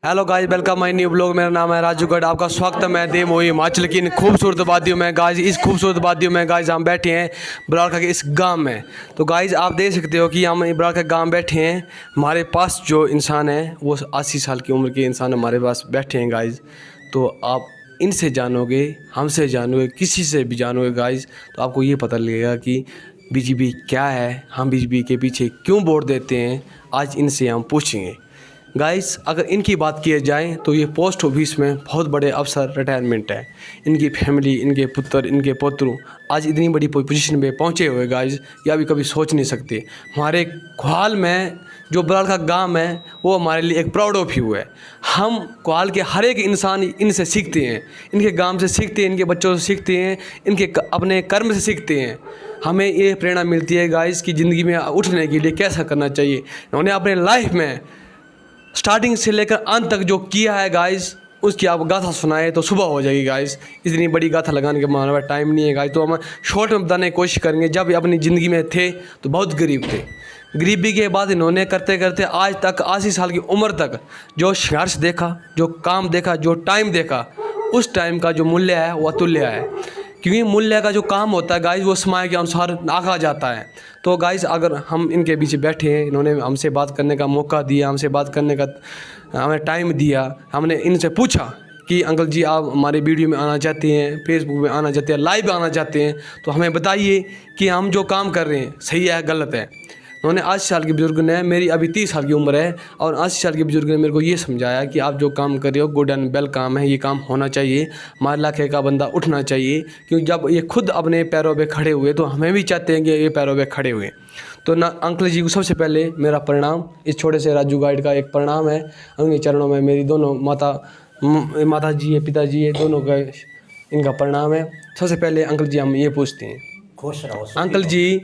Hello guys, welcome my new blog. मेरा नाम है राजू गढ़। आपका स्वागत है। मैं देव हुई हिमाचल की इन खूबसूरत वादियों में गाइस। इस खूबसूरत वादियों में गाइस हम बैठे हैं बराड़का के इस गांव में। तो गाइस आप देख सकते हो कि हम बराड़का गांव बैठे हैं। हमारे पास जो इंसान है वो 80 साल की उम्र के इंसान हमारे पास बैठे हैं गाइस। तो आप इनसे जानोगे, हमसे जानोगे, किसी से भी जानोगे गाइस, तो आपको ये पता लगेगा कि बीजेपी क्या है, हम बीजेपी के पीछे क्यों वोट देते हैं। आज इनसे हम पूछेंगे गाइस। अगर इनकी बात की जाए तो ये पोस्ट ऑफिस में बहुत बड़े अफसर रिटायरमेंट है। इनकी फैमिली, इनके पुत्र, इनके पोतरू आज इतनी बड़ी पोजीशन पे पहुंचे हुए गाइस, या भी कभी सोच नहीं सकते। हमारे कोहाल में जो बराड़का गांव है वो हमारे लिए एक प्राउड ऑफ यू है। हम कोहाल के हर एक इंसान इनसे सीखते हैं, इनके गांव से सीखते हैं, इनके बच्चों से सीखते हैं, इनके अपने कर्म से सीखते हैं। हमें ये प्रेरणा मिलती है गाइस कि ज़िंदगी में उठने के लिए कैसा करना चाहिए। उन्होंने अपने लाइफ में स्टार्टिंग से लेकर अंत तक जो किया है गाइस, उसकी आप गाथा सुनाए तो सुबह हो जाएगी गाइस। इतनी बड़ी गाथा लगाने के हमारे पास टाइम नहीं है गाइस, तो हम शॉर्ट में बताने की कोशिश करेंगे। जब अपनी ज़िंदगी में थे तो बहुत गरीब थे। गरीबी के बाद इन्होंने करते करते आज तक 80 साल की उम्र तक जो संघर्ष देखा, जो काम देखा, जो टाइम देखा, उस टाइम का जो मूल्य है वो अतुल्य है। क्योंकि मूल्य का जो काम होता है गाइस वो समय के अनुसार आंका जाता है। तो गाइस अगर हम इनके बीच बैठे हैं, इन्होंने हमसे बात करने का मौका दिया, हमसे बात करने का हमें टाइम दिया। हमने इनसे पूछा कि अंकल जी आप हमारे वीडियो में आना चाहते हैं, फेसबुक में आना चाहते हैं, लाइव आना चाहते हैं, तो हमें बताइए कि हम जो काम कर रहे हैं सही है गलत है। उन्होंने 80 साल के बुज़ुर्ग ने, मेरी अभी 30 साल की उम्र है, और 80 साल के बुज़ुर्ग ने मेरे को ये समझाया कि आप जो काम कर रहे हो गुड एंड वेल काम है, ये काम होना चाहिए। हमारे इलाके का बंदा उठना चाहिए, क्योंकि जब ये खुद अपने पैरों पे खड़े हुए तो हमें भी चाहते हैं कि ये पैरों पे खड़े हुए। तो ना अंकल जी को सबसे पहले मेरा प्रणाम। इस छोटे से राजू गाइड का एक प्रणाम है। उनके चरणों में मेरी दोनों माता जी है, पिताजी है, दोनों का इनका प्रणाम है। सबसे पहले अंकल जी हम ये पूछते हैं, खुश रहो अंकल जी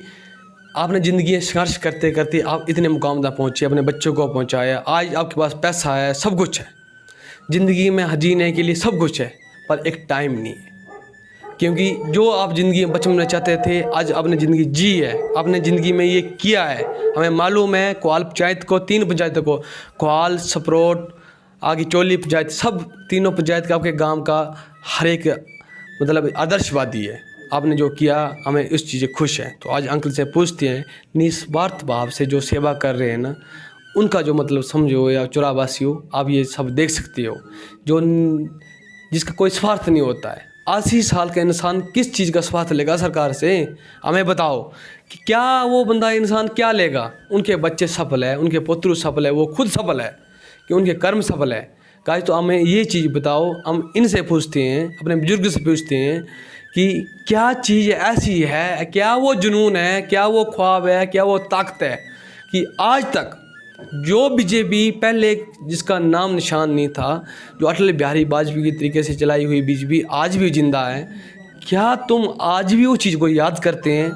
आपने ज़िंदगी में संघर्ष करते करते आप इतने मुकाम तक पहुँचे, अपने बच्चों को पहुँचाया, आज आपके पास पैसा है, सब कुछ है, ज़िंदगी में जीने के लिए सब कुछ है, पर एक टाइम नहीं है। क्योंकि जो आप ज़िंदगी में बचपन में चाहते थे आज आपने ज़िंदगी जी है, आपने ज़िंदगी में ये किया है। हमें मालूम है कोहाल पंचायत को, 3 पंचायतों को, कोहाल, सपरोट, आगे चोली पंचायत, सब तीनों पंचायत का आपके गांव का हर एक मतलब आदर्शवादी है। आपने जो किया हमें इस चीज़ से खुश है। तो आज अंकल से पूछते हैं, निस्वार्थ भाव से जो सेवा कर रहे हैं ना, उनका जो मतलब समझो या चौराबासी हो, आप ये सब देख सकते हो, जो जिसका कोई स्वार्थ नहीं होता है। 80 साल का इंसान किस चीज़ का स्वार्थ लेगा सरकार से? हमें बताओ कि क्या वो बंदा इंसान क्या लेगा? उनके बच्चे सफल है, उनके पुत्र सफल है, वो खुद सफल है कि उनके कर्म सफल है गाइस। तो हमें ये चीज़ बताओ। हम इनसे पूछते हैं, अपने बुजुर्ग से पूछते हैं कि क्या चीज़ ऐसी है, क्या वो जुनून है, क्या वो ख्वाब है, क्या वो ताकत है कि आज तक जो बीजेपी पहले जिसका नाम निशान नहीं था, जो अटल बिहारी वाजपेयी की तरीके से चलाई हुई बीजेपी आज भी जिंदा है। क्या तुम आज भी उस चीज़ को याद करते हैं?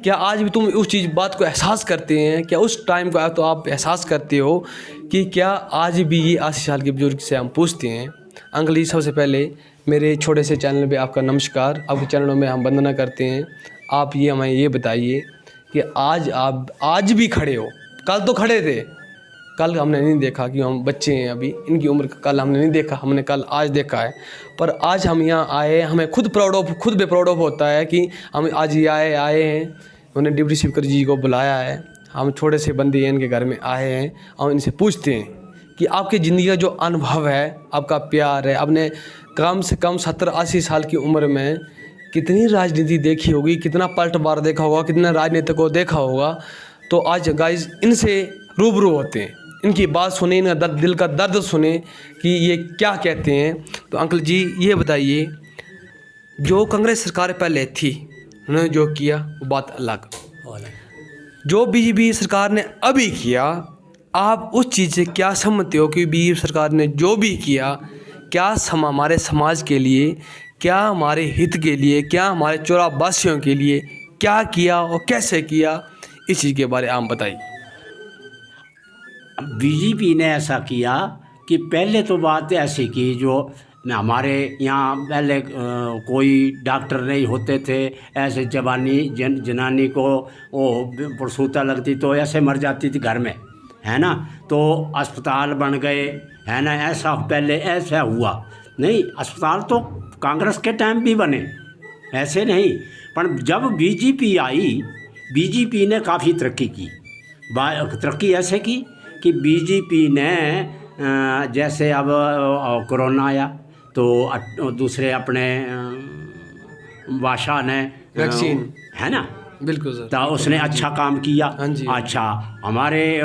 क्या आज भी तुम उस चीज़ बात को एहसास करते हैं? क्या उस टाइम को तो आप एहसास करते हो कि क्या आज भी ये 80 साल के बुजुर्ग से हम पूछते हैं? अंकल जी सबसे पहले मेरे छोटे से चैनल पे आपका नमस्कार। आपके चरणों में हम वंदना करते हैं। आप ये हमें ये बताइए कि आज आप आज भी खड़े हो, कल तो खड़े थे, कल हमने नहीं देखा कि हम बच्चे हैं अभी, इनकी उम्र कल हमने नहीं देखा, हमने कल आज देखा है। पर आज हम यहाँ आए, हमें खुद भी प्राउड ऑफ होता है कि हम आज ये आए हैं। उन्होंने डिप्टी स्पीकर जी को बुलाया है, हम छोटे से बंदे हैं इनके घर में आए हैं, और इनसे पूछते हैं कि आपकी ज़िंदगी का जो अनुभव है, आपका प्यार है, आपने कम से कम 70-80 साल की उम्र में कितनी राजनीति देखी होगी, कितना पलटवार देखा होगा, कितना राजनीति को देखा होगा। तो आज गाइस इनसे रूबरू होते हैं, इनकी बात सुने, इनका दिल का दर्द सुने कि ये क्या कहते हैं। तो अंकल जी ये बताइए, जो कांग्रेस सरकार पहले थी उन्होंने जो किया वो बात अलग, जो बीजेपी सरकार ने अभी किया, आप उस चीज़ से क्या समझते हो कि बीजेपी सरकार ने जो भी किया, क्या हमारे समाज के लिए, क्या हमारे हित के लिए, क्या हमारे चौराबासियों के लिए क्या किया और कैसे किया, इस चीज़ के बारे में आप बताइए। बीजेपी ने ऐसा किया कि पहले तो बात ऐसी की, जो हमारे यहाँ पहले कोई डॉक्टर नहीं होते थे, ऐसे जनानी को वो प्रसूता लगती तो ऐसे मर जाती थी घर में, है ना। तो अस्पताल बन गए, है ना, ऐसा पहले ऐसा हुआ नहीं। अस्पताल तो कांग्रेस के टाइम भी बने, ऐसे नहीं, पर जब बीजेपी आई, बीजेपी ने काफ़ी तरक्की की। तरक्की ऐसे की कि बीजेपी ने जैसे अब कोरोना आया तो दूसरे अपने भाषा ने वैक्सीन, है ना, बिल्कुल सर, तो उसने अच्छा काम किया। हाँ जी। अच्छा, हमारे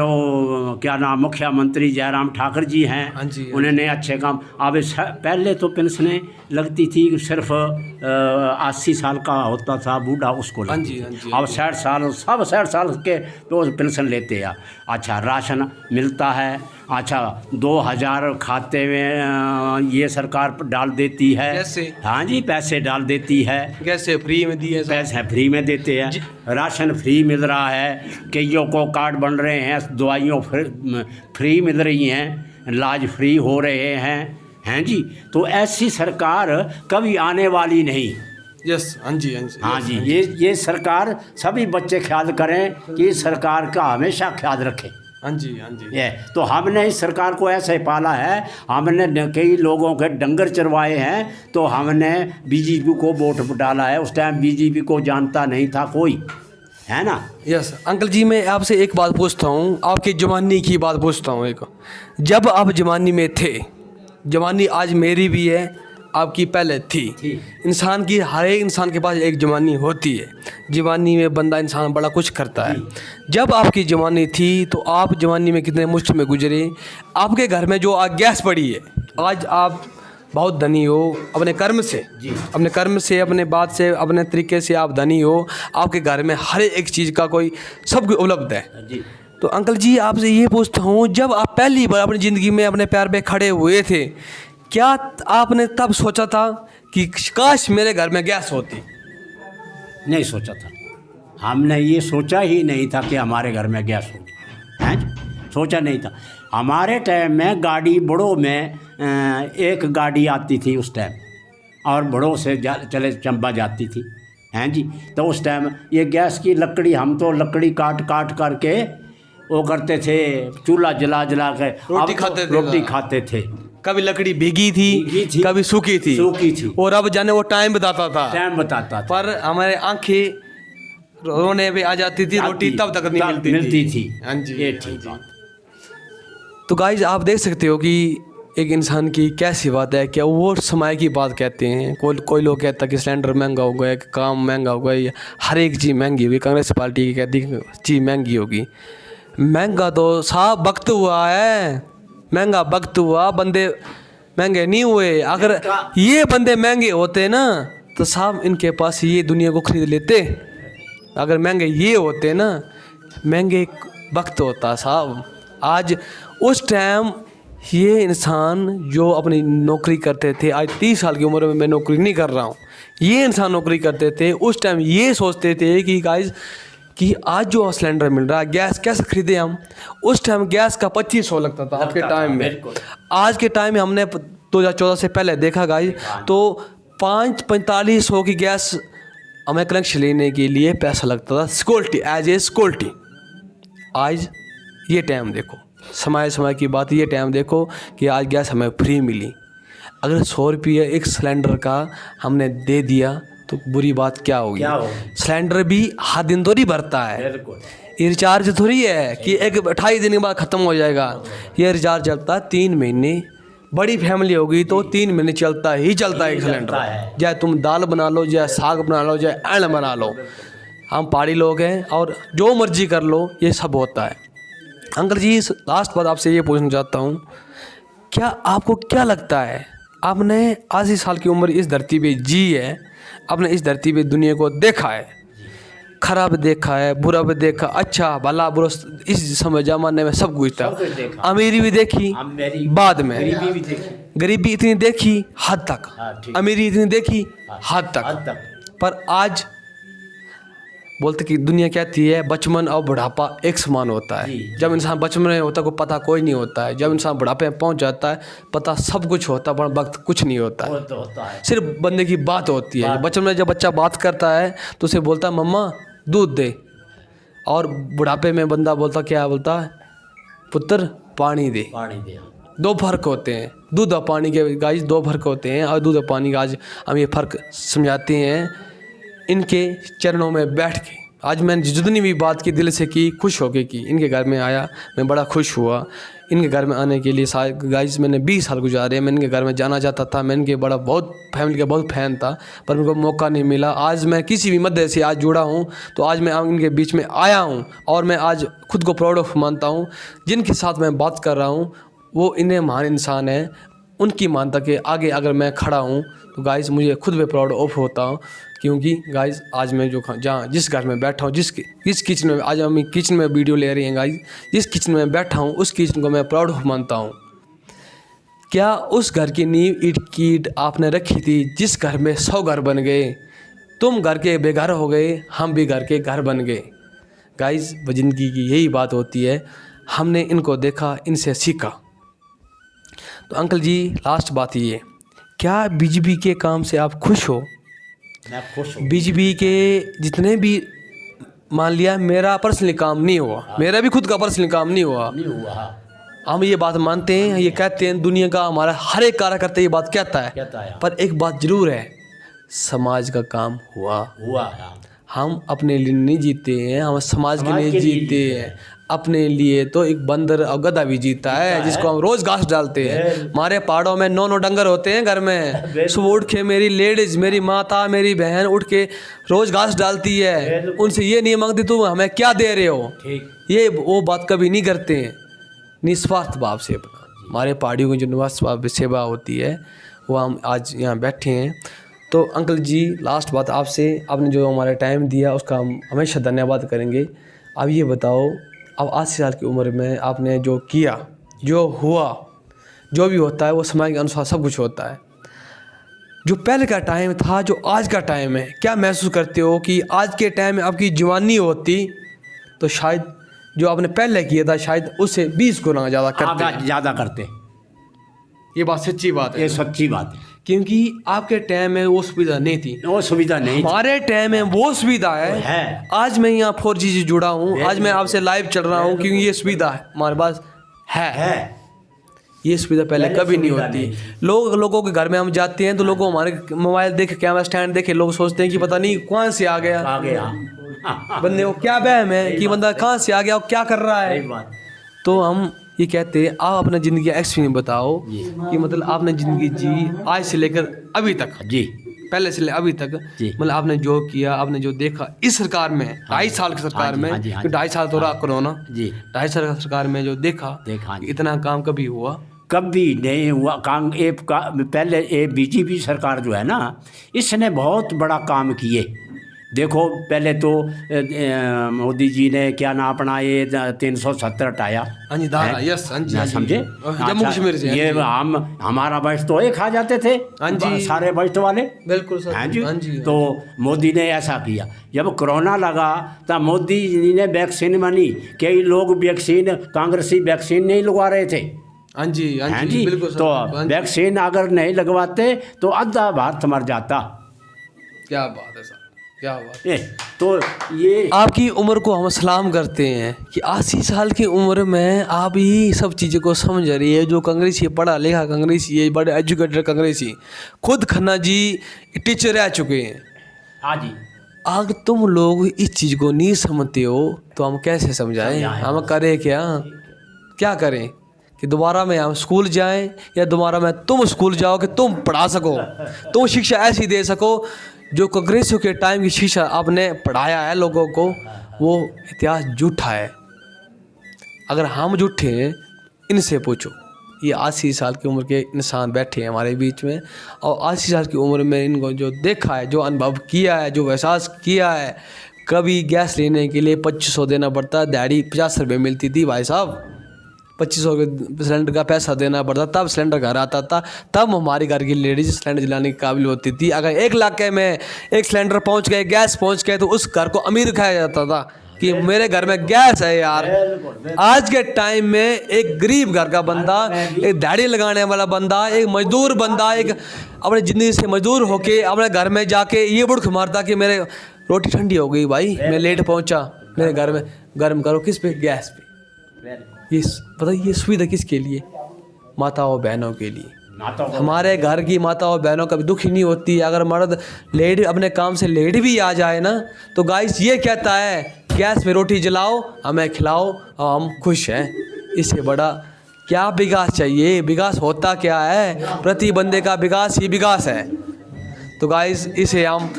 क्या नाम, मुख्यमंत्री जयराम ठाकुर जी हैं, हाँ जी, हाँ उन्होंने अच्छे काम। अब पहले तो पेंशनें लगती थी सिर्फ 80 साल का होता था बूढ़ा, उसको हाँ लगती जी, हाँ थी। जी, अब 60 साल, सब 60 साल के तो पेंशन लेते हैं। अच्छा, राशन मिलता है। अच्छा, 2000 खाते में ये सरकार डाल देती है। कैसे? हाँ जी, पैसे डाल देती है, कैसे फ्री में दिए सर? पैसे फ्री में देते हैं, राशन फ्री मिल रहा है, कईयों को कार्ड बन रहे हैं, दवाइयों फ्री मिल रही हैं, इलाज फ्री हो रहे हैं जी। तो ऐसी सरकार कभी आने वाली नहीं। यस, हाँ जी, हाँ जी, हाँ जी, ये सरकार, सभी बच्चे ख्याल करें कि इस सरकार का हमेशा ख्याल रखें। हाँ जी, हाँ जी। ये तो हमने इस सरकार को ऐसे पाला है, हमने कई लोगों के डंगर चरवाए हैं, तो हमने बीजेपी को वोट डाला है। उस टाइम बीजेपी को जानता नहीं था कोई, है ना। यस अंकल जी, मैं आपसे एक बात पूछता हूँ, आपकी जवानी की बात पूछता हूँ। एक, जब आप जवानी में थे, जवानी आज मेरी भी है, आपकी पहले थी। इंसान की, हर एक इंसान के पास एक जवानी होती है। जवानी में बंदा, इंसान बड़ा कुछ करता है। जब आपकी जवानी थी तो आप जवानी में कितने मुश्किल में गुजरे। आपके घर में जो आज गैस पड़ी है, आज आप बहुत धनी हो अपने कर्म से, अपने कर्म से, अपने बात से, अपने तरीके से आप धनी हो। आपके घर में हर एक चीज़ का कोई सब कुछ उपलब्ध है जी। तो अंकल जी आपसे ये पूछता हूँ, जब आप पहली बार अपनी ज़िंदगी में अपने पैर पे खड़े हुए थे, क्या आपने तब सोचा था कि काश मेरे घर में गैस होती? नहीं सोचा था, हमने ये सोचा ही नहीं था कि हमारे घर में गैस होगी, हैं, सोचा नहीं था। हमारे टाइम में गाड़ी बड़ों में एक गाड़ी आती थी उस टाइम, और बड़ों से चले चंबा जाती थी, हैं जी। तो उस टाइम ये गैस की लकड़ी, हम तो लकड़ी काट काट करके वो करते थे, चूल्हा जला जला के रोटी खाते थे। कभी लकड़ी भीगी थी, कभी सूखी थी, और अब जाने वो टाइम बताता था, पर हमारे आंखें रोने पे आ जाती थी, रोटी तब तक नहीं मिलती थी। हाँ जी, ये ठीक बात। तो गाइज आप देख सकते हो कि एक इंसान की कैसी बात है, क्या वो समय की बात कहते हैं। कोई लोग कहता है कि सिलेंडर महंगा हो गया, काम महंगा हो गया, हर एक चीज़ महंगी हुई। कांग्रेस पार्टी की कहती है चीज़ महंगी होगी। महंगा तो साहब वक्त हुआ है, महंगा वक्त हुआ, बंदे महंगे नहीं हुए। अगर ये बंदे महंगे होते ना तो साहब इनके पास ये दुनिया को खरीद लेते। अगर महंगे ये होते ना, महंगे वक्त होता साहब। आज उस टाइम ये इंसान जो अपनी नौकरी करते थे, आज 30 साल की उम्र में मैं नौकरी नहीं कर रहा हूँ, ये इंसान नौकरी करते थे, उस टाइम ये सोचते थे कि गाइस कि आज जो सिलेंडर मिल रहा है, गैस कैसे खरीदे हम। उस टाइम गैस का 2500 लगता था आपके टाइम में। आज के टाइम में हमने 2014 से पहले देखा गाइस, तो 4500 की गैस हमें कनेक्शन लेने के लिए पैसा लगता था, सिक्योरिटी, एज ए सिक्योरिटी। आज ये टाइम देखो, समय की बात, ये टाइम देखो कि आज गैस हमें फ्री मिली। अगर 100 रुपये एक सिलेंडर का हमने दे दिया तो बुरी बात क्या होगी। सिलेंडर भी हर दिन थोड़ी भरता है, ये रिचार्ज थोड़ी है कि एक 28 दिन के बाद ख़त्म हो जाएगा। ये रिचार्ज चलता है 3 महीने। बड़ी फैमिली होगी तो 3 महीने चलता है एक सिलेंडर। चाहे तुम दाल बना लो, चाहे साग बना लो, चाहे अन्न बना लो। हम पहाड़ी लोग हैं और जो मर्जी कर लो, ये सब होता है। अंकल जी लास्ट बात आपसे ये पूछना चाहता हूँ, क्या आपको क्या लगता है, आपने 80 साल की उम्र इस धरती पे जी है, आपने इस धरती पे दुनिया को देखा है, खराब देखा है, बुरा भी देखा, अच्छा भला बुरा, इस समय ज़माने में सब कुछ था। अमीरी भी देखी, बाद में गरीबी इतनी देखी हद तक, अमीरी इतनी देखी हद तक। पर आज बोलते कि दुनिया कहती है बचपन और बुढ़ापा एक समान होता है। जब इंसान बचपन में होता है को पता कोई नहीं होता है, जब इंसान बुढ़ापे में पहुंच जाता है पता सब कुछ होता है, पर वक्त कुछ नहीं होता है। सिर्फ बंदे की बात होती है। बचपन में जब बच्चा बात करता है तो उसे बोलता है मम्मा दूध दे, और बुढ़ापे में बंदा बोलता क्या बोलता है, पुत्र पानी दे। दो फ़र्क होते हैं, दूध और पानी के गाइस दो फ़र्क होते हैं। और दूध और पानी का आज हम ये फ़र्क समझाते हैं इनके चरणों में बैठ के। आज मैंने जितनी भी बात की दिल से की, खुश होके की। इनके घर में आया, मैं बड़ा खुश हुआ। इनके घर में आने के लिए गाइस मैंने 20 साल गुजारे। मैं इनके घर में जाना चाहता था, मैं इनके बड़ा बहुत फैमिली का बहुत फ़ैन था, पर उनको मौका नहीं मिला। आज मैं किसी भी मध्य से आज जुड़ा हूँ, तो आज मैं इनके बीच में आया हूँ और मैं आज खुद को प्राउड ऑफ मानता हूँ। जिनके साथ मैं बात कर रहा हूँ वो इन्हें महान इंसान है। उनकी मानता के आगे अगर मैं खड़ा हूँ तो गाइस मुझे खुद पे प्राउड ऑफ होता हूँ, क्योंकि गाइस आज मैं जो जहाँ जिस घर में बैठा हूँ, जिस किचन में, आज हम किचन में वीडियो ले रही हैं गाइस, जिस किचन में बैठा हूँ उस किचन को मैं प्राउड ऑफ मानता हूँ। क्या उस घर की नींव ईंट की ईंट आपने रखी थी जिस घर में 100 घर बन गए। तुम घर के बेघर हो गए, हम भी घर के घर बन गए। गाइस ज़िंदगी की यही बात होती है। हमने इनको देखा, इनसे सीखा। तो अंकल जी लास्ट बात ये, क्या बीजेपी के काम से आप खुश हो? मैं खुश हूँ। बीजेपी के जितने भी, मान लिया मेरा पर्सनली काम नहीं हुआ, मेरा भी खुद का पर्सनली काम नहीं हुआ, नहीं हुआ, हम ये बात मानते हैं, ये कहते हैं, दुनिया का हमारा हर एक कार्यकर्ता ये बात कहता है। पर एक बात जरूर है, समाज का काम हुआ। हम अपने लिए नहीं जीते हैं, हम समाज के लिए जीते हैं। अपने लिए तो एक बंदर और गधा भी जीता है, जिसको हम रोज घास डालते हैं। हमारे पहाड़ों में 9 डंगर होते हैं घर में। सुबह उठ के मेरी लेडीज, मेरी माता, मेरी बहन उठ के रोज घास डालती है। उनसे ये नहीं मांगती तुम हमें क्या दे रहे हो, ये वो बात कभी नहीं करते हैं। निस्वार्थ भाव से अपना हमारे पहाड़ियों की जो निस्वार्थ सेवा होती है वो हम आज यहाँ बैठे हैं। तो अंकल जी लास्ट बात आपसे, आपने जो हमारा टाइम दिया उसका हम हमेशा धन्यवाद करेंगे। अब ये बताओ, अब 80 साल की उम्र में आपने जो किया, जो हुआ, जो भी होता है वो समय के अनुसार सब कुछ होता है। जो पहले का टाइम था, जो आज का टाइम है, क्या महसूस करते हो कि आज के टाइम में आपकी जवानी होती तो शायद जो आपने पहले किया था शायद उससे 20 गुना ज़्यादा करते? ये बात सच्ची बात है, ये सच्ची बात है, क्योंकि आपके टाइम में वो सुविधा नहीं थी। वो सुविधा नहीं, हमारे टाइम में वो सुविधा है। आज मैं यहाँ 4G से जुड़ा हूँ, आज मैं आपसे लाइव चल रहा हूँ, क्योंकि ये सुविधा है हमारे पास है। ये सुविधा पहले कभी नहीं होती। लोगों के घर में हम जाते हैं तो लोग हमारे मोबाइल देखे, कैमरा स्टैंड देखे, लोग सोचते हैं कि पता नहीं कहाँ से आ गया बंदे को क्या वहम है कि बंदा कहाँ से आ गया और क्या कर रहा है। तो हम ये कहते हैं, आप अपना ज़िंदगी का एक्सपीरियंस बताओ कि मतलब आपने ज़िंदगी जी आज से लेकर अभी तक जी, पहले से अभी तक मतलब आपने जो किया, आपने जो देखा इस सरकार में 2.5 साल की सरकार में, 2.5 साल तो रहा कोरोना जी, 2.5 साल की सरकार में जो देखा इतना काम कभी हुआ? कभी नहीं हुआ काम। पहले ये बीजेपी सरकार जो है ना, इसने बहुत बड़ा काम किए। देखो पहले तो मोदी जी ने क्या ना अपना ये 370 हटाया, समझे, जम्मू कश्मीर से। ये हमारा बजट तो एक खा जाते थे सारे बजट वाले, बिल्कुल सर। हाँ जी, तो मोदी ने ऐसा किया। जब कोरोना लगा तब मोदी जी ने वैक्सीन बनी। कई लोग वैक्सीन, कांग्रेसी वैक्सीन नहीं लगवा रहे थे। हाँ जी बिल्कुल सर। तो वैक्सीन अगर नहीं लगवाते तो आधा भारत मर जाता। क्या बात है सर, क्या बात है। तो ये आपकी उम्र को हम सलाम करते हैं कि 80 साल की उम्र में आप ये सब चीज़ों को समझ रही है। जो कांग्रेसी पढ़ा लिखा कांग्रेसी है, बड़े एजुकेटेड कांग्रेसी, खुद खन्ना जी टीचर रह चुके हैं। हाँ जी, अगर तुम लोग इस चीज़ को नहीं समझते हो तो हम कैसे समझाएं, हम करें क्या करें कि दोबारा में हम स्कूल जाएं या दोबारा में तुम स्कूल जाओ कि तुम पढ़ा सको, तुम शिक्षा ऐसी दे सको जो कांग्रेसियों के टाइम की शिक्षा आपने पढ़ाया है लोगों को, वो इतिहास झूठा है। अगर हम झूठे हैं, इनसे पूछो। ये 80 साल की उम्र के इंसान बैठे हैं हमारे बीच में, और 80 साल की उम्र में इनको जो देखा है, जो अनुभव किया है, जो एहसास किया है, कभी गैस लेने के लिए 2500 देना पड़ता, दिहाड़ी 50 रुपये मिलती थी भाई साहब, 2500 के सिलेंडर का पैसा देना पड़ता, तब सिलेंडर घर आता था, तब हमारी घर की लेडीज सिलेंडर जलाने की काबिल होती थी। अगर 1 लाख के में एक सिलेंडर पहुंच गए, गैस पहुंच गए, तो उस घर को अमीर खाया जाता था कि मेरे घर में गैस है यार। आज के टाइम में एक गरीब घर का बंदा, एक दिहाड़ी लगाने वाला बंदा, एक मजदूर बंदा, एक अपनी ज़िंदगी से मजदूर होके अपने घर में जाके ये बुड़ख मारता कि मेरे रोटी ठंडी हो गई भाई, मैं लेट पहुंचा, मेरे घर में गर्म करो। किस पे? गैस पे। ये पता ये सुविधा किसके लिए? माताओं बहनों के लिए। ना तो हमारे घर की माताओं बहनों कभी दुखी नहीं होती। अगर मर्द लेट अपने काम से लेट भी आ जाए ना, तो गाइस ये कहता है गैस में रोटी जलाओ, हमें खिलाओ और हम खुश हैं। इससे बड़ा क्या विकास चाहिए? विकास होता क्या है? प्रति बंदे का विकास ही विकास है। तो गाइस इसे हम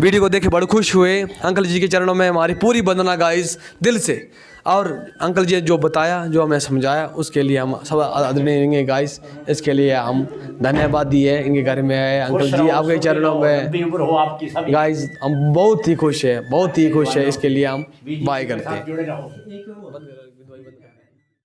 वीडियो को देख के बड़े खुश हुए। अंकल जी के चरणों में हमारी पूरी वंदना गाइस दिल से। और अंकल जी ने जो बताया, जो हमें समझाया, उसके लिए हम सब आदरणीय गाइस, इसके लिए हम धन्यवाद दिए। इनके घर में आए अंकल जी, आपके चरणों में गाइस हम बहुत ही खुश है, बहुत ही खुश है। इसके लिए हम बाय करते हैं।